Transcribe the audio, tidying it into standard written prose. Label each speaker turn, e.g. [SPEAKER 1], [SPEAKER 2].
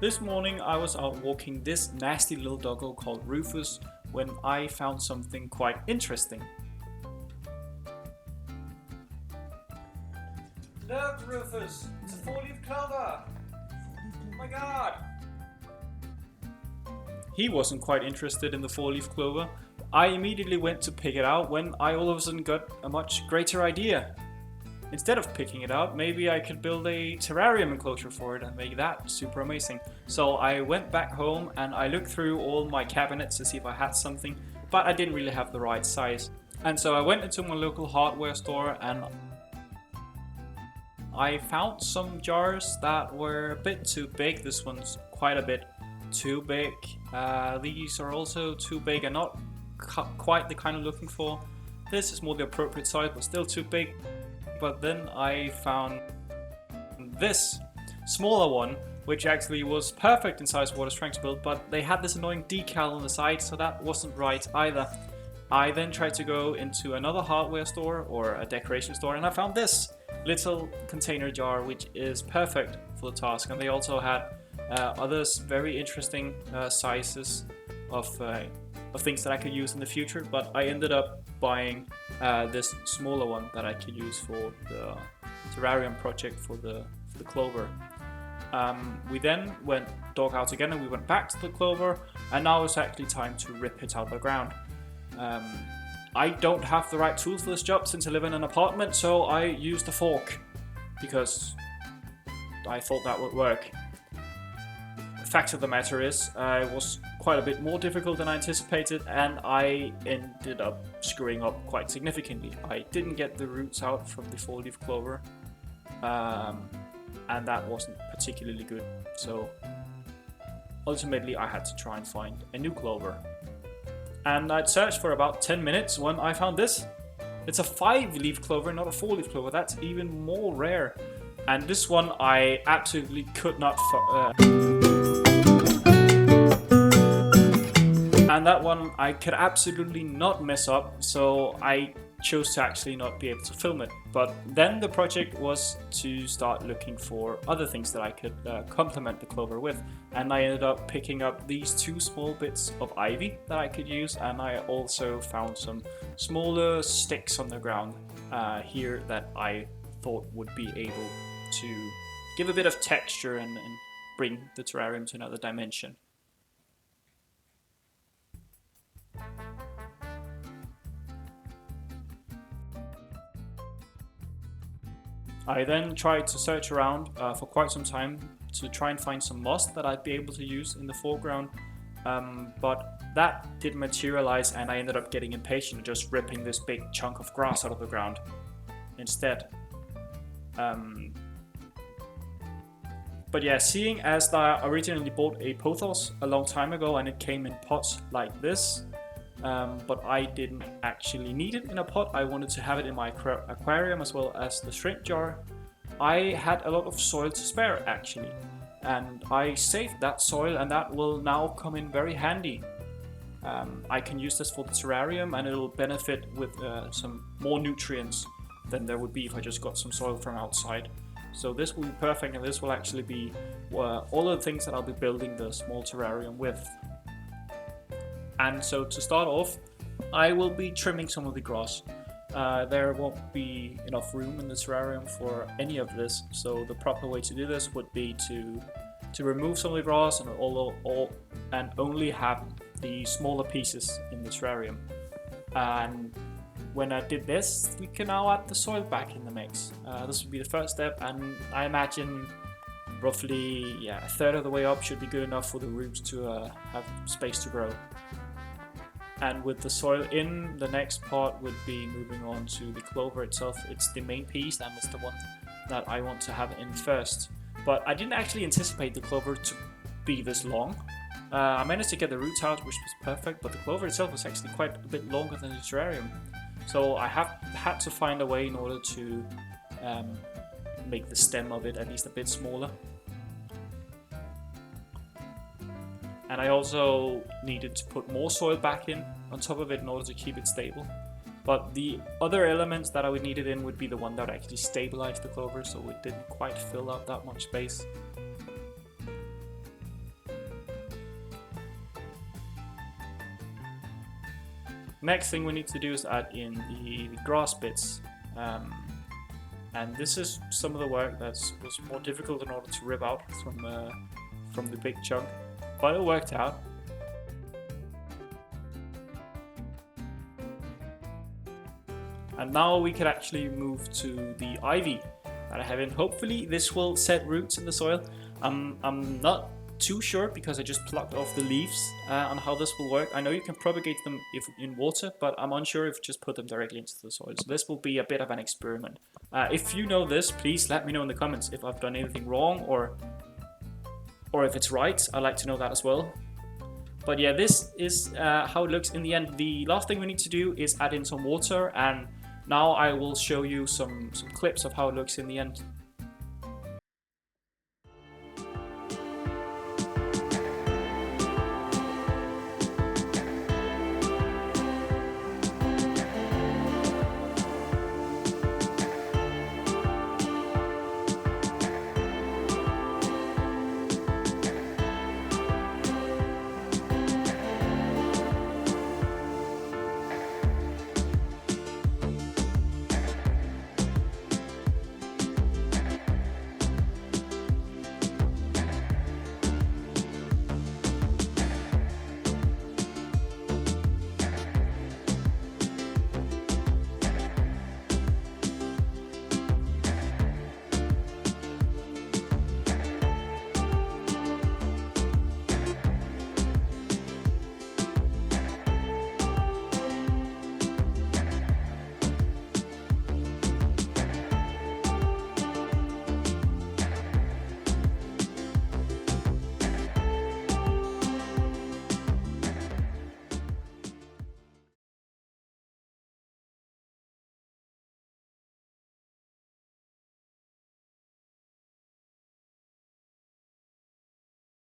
[SPEAKER 1] This morning I was out walking this nasty little doggo called Rufus when I found something quite interesting. Look, Rufus! It's a 4-leaf clover! Oh my god! He wasn't quite interested in the 4-leaf clover. I immediately went to pick it out when I all of a sudden got a much greater idea. Instead of picking it out, maybe I could build a terrarium enclosure for it and make that super amazing. So I went back home and I looked through all my cabinets to see if I had something, but I didn't really have the right size. And so I went into my local hardware store and I found some jars that were a bit too big. This one's quite a bit too big. These are also too big and not quite the kind I'm looking for. This is more the appropriate size, but still too big. But then I found this smaller one, which actually was perfect in size for what I was trying to build, but they had this annoying decal on the side, so that wasn't right either. I then tried to go into another hardware store or a decoration store, and I found this little container jar, which is perfect for the task. And they also had others very interesting sizes of things that I could use in the future, but I ended up buying this smaller one that I could use for the terrarium project for the Clover. We then went dog out again and we went back to the Clover, and now it's actually time to rip it out of the ground. I don't have the right tools for this job since I live in an apartment, so I used a fork because I thought that would work. The fact of the matter is, it was quite a bit more difficult than I anticipated, and I ended up screwing up quite significantly. I didn't get the roots out from the 4-leaf clover, and that wasn't particularly good. So ultimately I had to try and find a new clover. And I'd searched for about 10 minutes when I found this. It's a 5-leaf clover, not a 4-leaf clover. That's even more rare. And this one I absolutely could not and that one I could absolutely not mess up, so I chose to actually not be able to film it. But then the project was to start looking for other things that I could complement the clover with, and I ended up picking up these 2 small bits of ivy that I could use, and I also found some smaller sticks on the ground here that I thought would be able to give a bit of texture and bring the terrarium to another dimension. I then tried to search around for quite some time to try and find some moss that I'd be able to use in the foreground, but that didn't materialize, and I ended up getting impatient and just ripping this big chunk of grass out of the ground instead. But yeah, seeing as I originally bought a pothos a long time ago and it came in pots like this, but I didn't actually need it in a pot. I wanted to have it in my aquarium as well as the shrimp jar. I had a lot of soil to spare actually, and I saved that soil, and that will now come in very handy. I can use this for the terrarium, and it'll benefit with some more nutrients than there would be if I just got some soil from outside. So this will be perfect, and this will actually be all of the things that I'll be building the small terrarium with. And so to start off, I will be trimming some of the grass. There won't be enough room in the terrarium for any of this, so the proper way to do this would be to remove some of the grass and only have the smaller pieces in the terrarium. And when I did this, we can now add the soil back in the mix. This would be the first step, and I imagine roughly a third of the way up should be good enough for the roots to have space to grow. And with the soil in, the next part would be moving on to the clover itself. It's the main piece, and it's the one that I want to have in first. But I didn't actually anticipate the clover to be this long. I managed to get the roots out, which was perfect, but the clover itself was actually quite a bit longer than the terrarium. So I have had to find a way in order to make the stem of it at least a bit smaller. And I also needed to put more soil back in on top of it in order to keep it stable. But the other elements that I would need it in would be the one that would actually stabilize the clover, so it didn't quite fill up that much space. Next thing we need to do is add in the grass bits. And this is some of the work that was more difficult in order to rip out from the big chunk, but it worked out. And now we can actually move to the ivy that I have in. Hopefully this will set roots in the soil. I'm not too sure because I just plucked off the leaves on how this will work. I know you can propagate them if in water, but I'm unsure if just put them directly into the soil. So this will be a bit of an experiment. If you know this, please let me know in the comments if I've done anything wrong or if it's right. I'd like to know that as well. But yeah, this is how it looks in the end. The last thing we need to do is add in some water, and now I will show you some clips of how it looks in the end.